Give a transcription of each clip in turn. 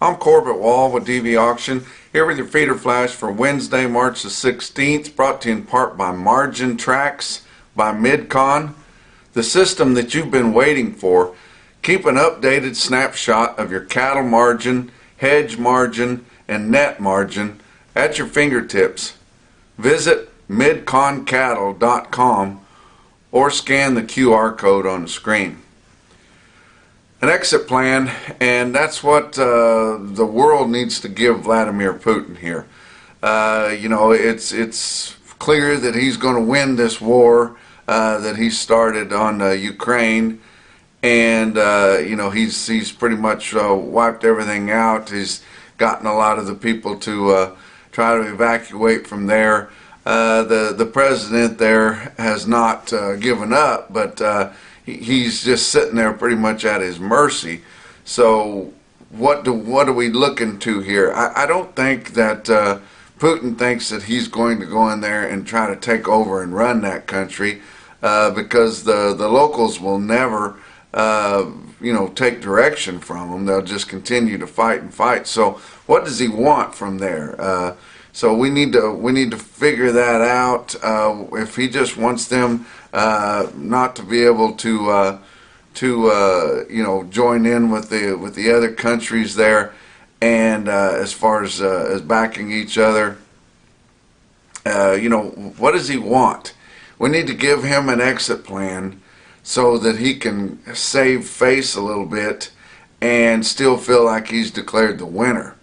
I'm Corbett Wall with DV Auction, here with your feeder flash for Wednesday, March the 16th, brought to you in part by Margin Tracks by Midcon, the system that you've been waiting for. Keep an updated snapshot of your cattle margin, hedge margin, and net margin at your fingertips. Visit midconcattle.com or scan the QR code on the screen. An exit plan, and that's what the world needs to give Vladimir Putin here. It's clear that he's going to win this war that he started on Ukraine, and he's pretty much wiped everything out. He's gotten a lot of the people to try to evacuate from there. The president there has not given up, but he's just sitting there pretty much at his mercy. So what are we looking to here? I don't think that Putin thinks that he's going to go in there and try to take over and run that country, because the locals will never take direction from him. They'll just continue to fight and fight. So what does he want from there? So we need to figure that out. If he just wants them not to be able to join in with the other countries there, and as far as backing each other, what does he want? We need to give him an exit plan so that he can save face a little bit and still feel like he's declared the winner.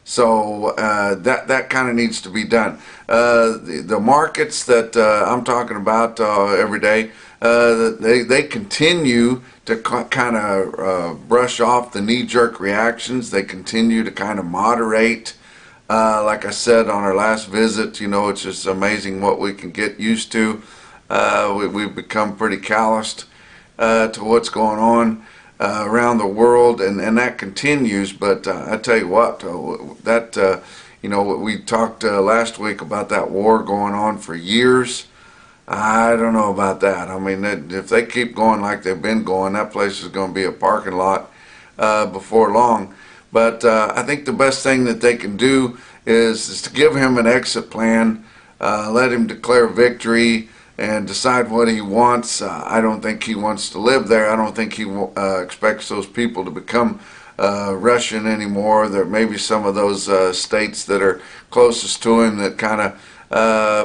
So that kind of needs to be done. The markets that I'm talking about every day, they continue to kind of brush off the knee-jerk reactions. They continue to kind of moderate. Like I said on our last visit, it's just amazing what we can get used to. We've become pretty calloused to what's going on around the world, and that continues. But I tell you what, we talked last week about that war going on for years. I don't know about that. I mean, if they keep going like they've been going, that place is going to be a parking lot before long. But I think the best thing that they can do is to give him an exit plan, let him declare victory, and decide what he wants. I don't think he wants to live there. I don't think he expects those people to become Russian anymore. There may be some of those states that are closest to him that kind of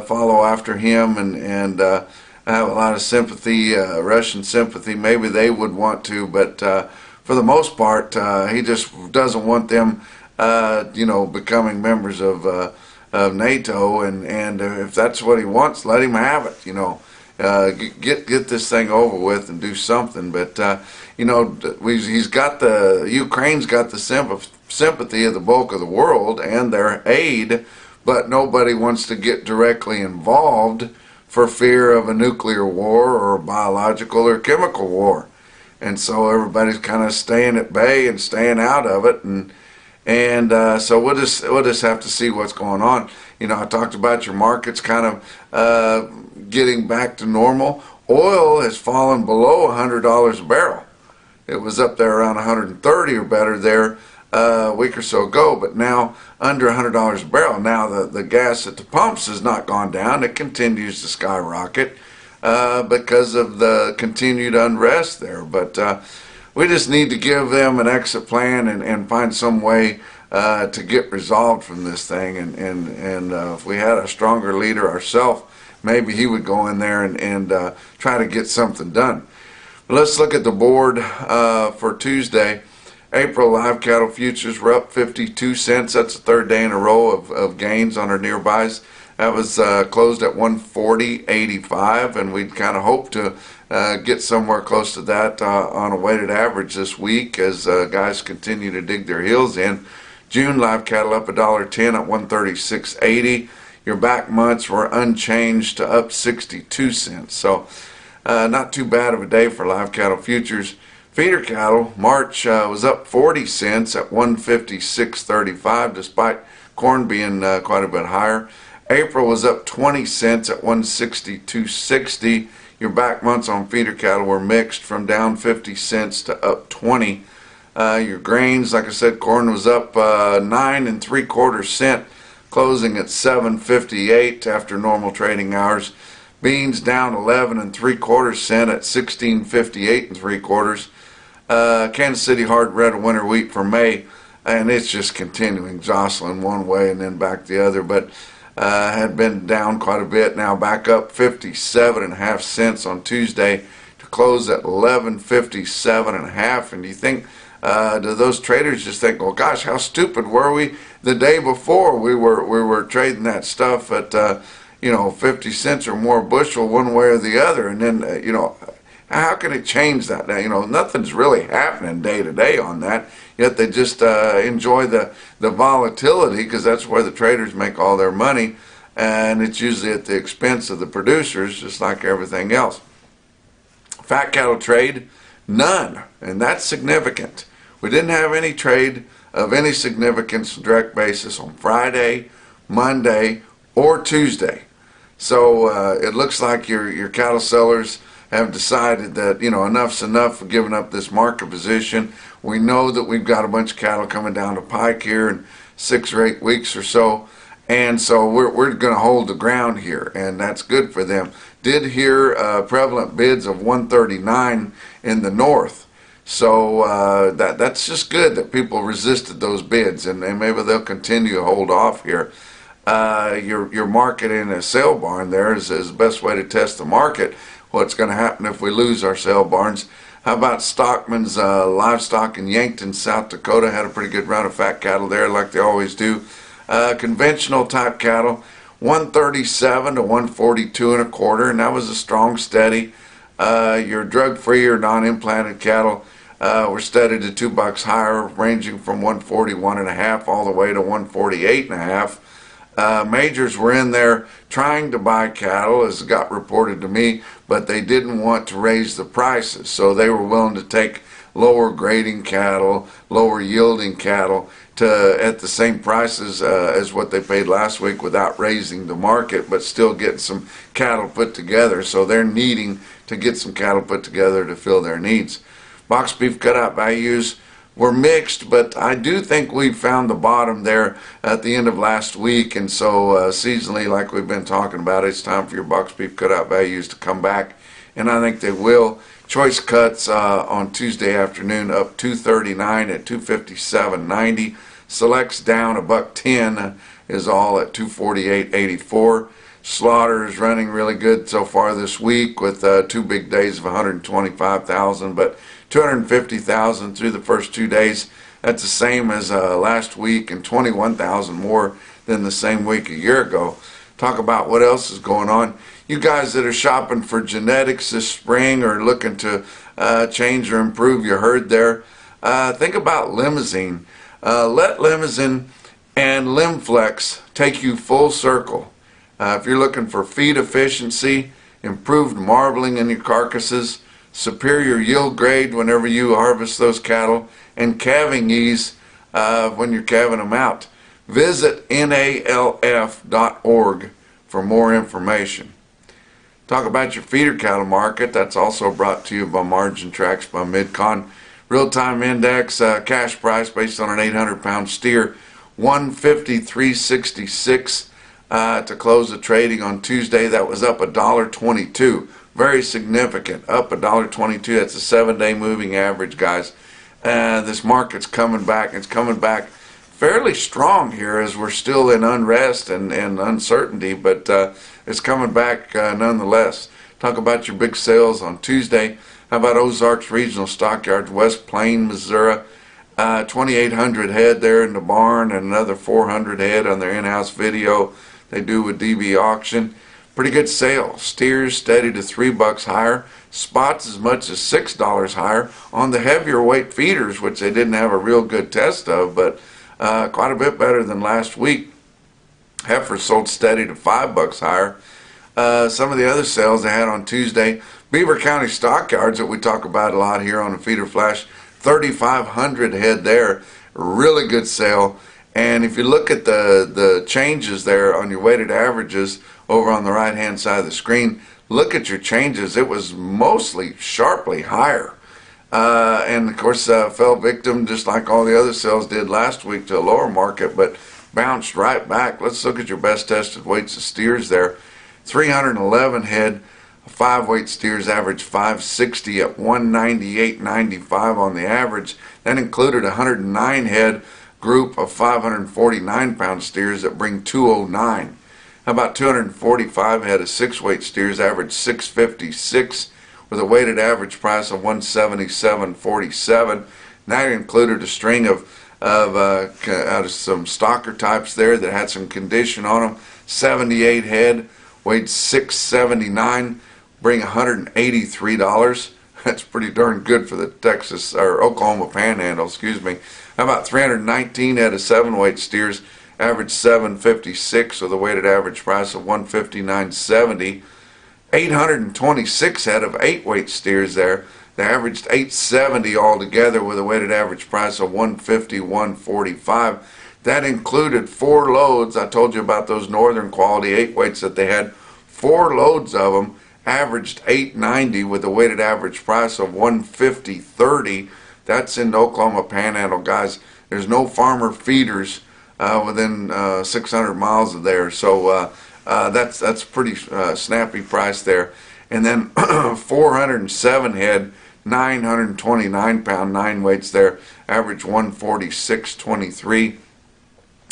follow after him and have a lot of sympathy, Russian sympathy. Maybe they would want to, but for the most part, he just doesn't want them, becoming members of NATO, and if that's what he wants, let him have it. Get this thing over with and do something. But Ukraine's got the sympathy of the bulk of the world and their aid, but nobody wants to get directly involved for fear of a nuclear war or a biological or chemical war, and so everybody's kind of staying at bay and staying out of it. And so we'll just have to see what's going on. I talked about your markets kind of getting back to normal. Oil has fallen below $100 a barrel. It was up there around 130 or better there a week or so ago, but now under $100 a barrel. Now the gas at the pumps has not gone down. It continues to skyrocket because of the continued unrest there. But we just need to give them an exit plan and find some way to get resolved from this thing. And if we had a stronger leader ourselves, maybe he would go in there and try to get something done. But let's look at the board for Tuesday. April live cattle futures were up 52 cents. That's the third day in a row of gains on our nearbys. That was closed at 140.85, and we'd kind of hope to get somewhere close to that on a weighted average this week as guys continue to dig their heels in. June live cattle up $1.10 at 136.80. Your back months were unchanged to up 62 cents. So not too bad of a day for live cattle futures. Feeder cattle, March was up 40 cents at 156.35, despite corn being quite a bit higher. April was up 20 cents at 162.60. Your back months on feeder cattle were mixed, from down 50 cents to up 20. Your grains, like I said, corn was up 9 3/4 cents, closing at 7.58 after normal trading hours. Beans down 11 3/4 cents at 16.58 3/4. Kansas City hard red winter wheat for May, and it's just continuing, jostling one way and then back the other, but had been down quite a bit. Now back up 57.5 cents on Tuesday to close at 11.57 1/2. And you think, do those traders just think, well, gosh, how stupid were we the day before? We were trading that stuff at 50 cents or more a bushel one way or the other, and then how can it change that? Now, nothing's really happening day to day on that, yet they just enjoy the volatility, because that's where the traders make all their money, and it's usually at the expense of the producers, just like everything else. Fat cattle trade, none, and that's significant. We didn't have any trade of any significance direct basis on Friday, Monday, or Tuesday. So it looks like your cattle sellers have decided that enough's enough for giving up this market position. We know that we've got a bunch of cattle coming down to pike here in 6 or 8 weeks or so, and so we're going to hold the ground here, and that's good for them. Did hear prevalent bids of 139 in the north, so that's just good that people resisted those bids, and maybe they'll continue to hold off here. Your market in a sale barn there is the best way to test the market. What's going to happen if we lose our sale barns? How about Stockman's Livestock in Yankton, South Dakota? Had a pretty good run of fat cattle there, like they always do. Conventional type cattle, 137 to 142 1/4, and that was a strong steady. Your drug-free or non-implanted cattle were steady to $2 higher, ranging from 141 1/2 all the way to 148 1/2. Majors were in there trying to buy cattle, as got reported to me, but they didn't want to raise the prices, so they were willing to take lower grading cattle, lower yielding cattle at the same prices as what they paid last week, without raising the market, but still getting some cattle put together. So they're needing to get some cattle put together to fill their needs. Box beef cutout values were mixed, but I do think we found the bottom there at the end of last week, and so seasonally, like we've been talking about, it's time for your box beef cutout values to come back, and I think they will. Choice cuts on Tuesday afternoon up 239 at 257.90. Selects down $1.10 is all at 248.84. Slaughter is running really good so far this week, with 2 big days of 125,000, but 250,000 through the first 2 days. That's the same as last week, and 21,000 more than the same week a year ago. Talk about what else is going on. You guys that are shopping for genetics this spring, or looking to change or improve your herd there, think about Limousine. Let Limousine and Limflex take you full circle. If you're looking for feed efficiency, improved marbling in your carcasses, superior yield grade whenever you harvest those cattle, and calving ease when you're calving them out, visit NALF.org for more information. Talk about your feeder cattle market. That's also brought to you by Margin Tracks by Midcon. Real-time index cash price based on an 800-pound steer, 153.66 to close the trading on Tuesday. That was up $1.22. Very significant, up $1.22. That's a 7-day moving average, guys. This market's coming back. It's coming back fairly strong here, as we're still in unrest and uncertainty, but it's coming back nonetheless. Talk about your big sales on Tuesday. How about Ozarks Regional Stockyards, West Plain, Missouri? 2,800 head there in the barn, and another 400 head on their in-house video they do with DB auction. Pretty good sale. Steers steady to $3 higher. Spots as much as $6 higher on the heavier weight feeders, which they didn't have a real good test of, but quite a bit better than last week. Heifers sold steady to $5 higher. Some of the other sales they had on Tuesday, Beaver County Stockyards, that we talk about a lot here on the Feeder Flash, 3,500 head there. Really good sale. And if you look at the changes there on your weighted averages over on the right hand side of the screen, look at your changes. It was mostly sharply higher. and of course fell victim just like all the other sales did last week to a lower market, but bounced right back. Let's look at your best tested weights of steers there. 311 head, 5-weight steers average 560 at 198.95 on the average. That included 109 head group of 549 pound steers that bring 209. How about 245 head of 6-weight steers average 656 with a weighted average price of 177.47. That included a string of some stocker types there that had some condition on them. 78 head, weighed 679, bring $183. That's pretty darn good for the Texas or Oklahoma Panhandle, excuse me. How about 319 head of 7-weight steers, average 756 with a weighted average price of 159.70. 826 head of 8-weight steers there. They averaged 870 altogether with a weighted average price of 151.45. That included 4 loads. I told you about those northern quality 8-weights that they had. 4 loads of them averaged 890 with a weighted average price of 150.30. That's in the Oklahoma Panhandle, guys. There's no farmer feeders within 600 miles of there, so that's pretty snappy price there. And then 407 head, 929 pound 9-weights there, average 146.23.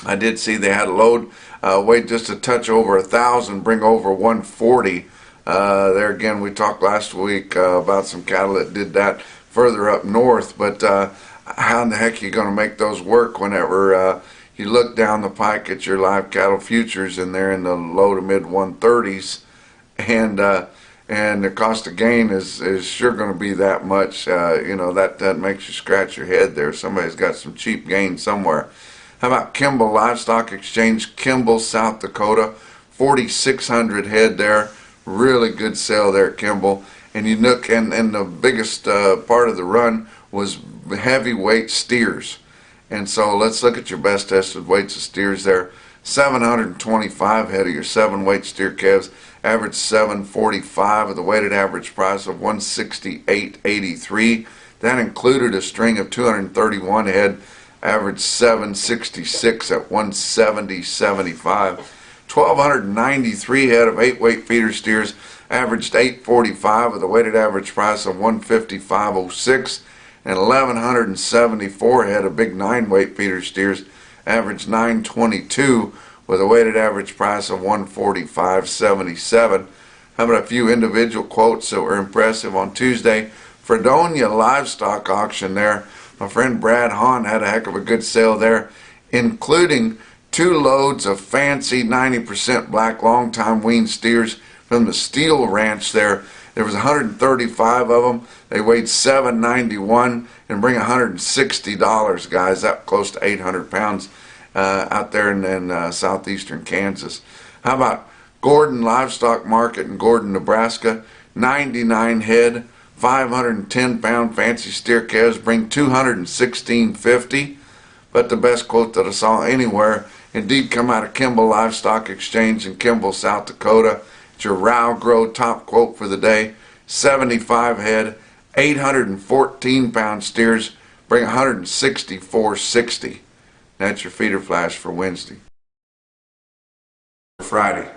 I did see they had a load weighed just a touch over 1,000, bring over 140. There again, we talked last week about some cattle that did that further up north, but how in the heck are you going to make those work whenever you look down the pike at your live cattle futures and they're in the low to mid 130s, and the cost of gain is sure going to be that much. That makes you scratch your head there. Somebody's got some cheap gain somewhere. How about Kimball Livestock Exchange, Kimball, South Dakota, 4,600 head there. Really good sale there at Kimball. And you look, and the biggest part of the run was heavyweight steers. And so let's look at your best tested weights of steers there. 725 head of your 7-weight steer calves, average 745 with a weighted average price of 168.83. That included a string of 231 head, average 766 at 170.75. 1,293 head of 8-weight feeder steers, averaged 845 with a weighted average price of 155.06. And 1,174 head of big 9-weight feeder steers, averaged 922 with a weighted average price of 145.77. How about a few individual quotes that were impressive on Tuesday? Fredonia livestock auction there. My friend Brad Hahn had a heck of a good sale there, including 2 loads of fancy 90% black long-time weaned steers from the Steel Ranch there. There was 135 of them. They weighed 791 and bring $160, guys. That's close to 800 pounds out there in southeastern Kansas. How about Gordon Livestock Market in Gordon, Nebraska? 99 head, 510 pound fancy steer calves bring $216.50. But the best quote that I saw anywhere indeed come out of Kimball Livestock Exchange in Kimball, South Dakota. It's your Row Grow top quote for the day. 75 head, 814 pound steers bring $164.60. That's your feeder flash for Wednesday. Friday.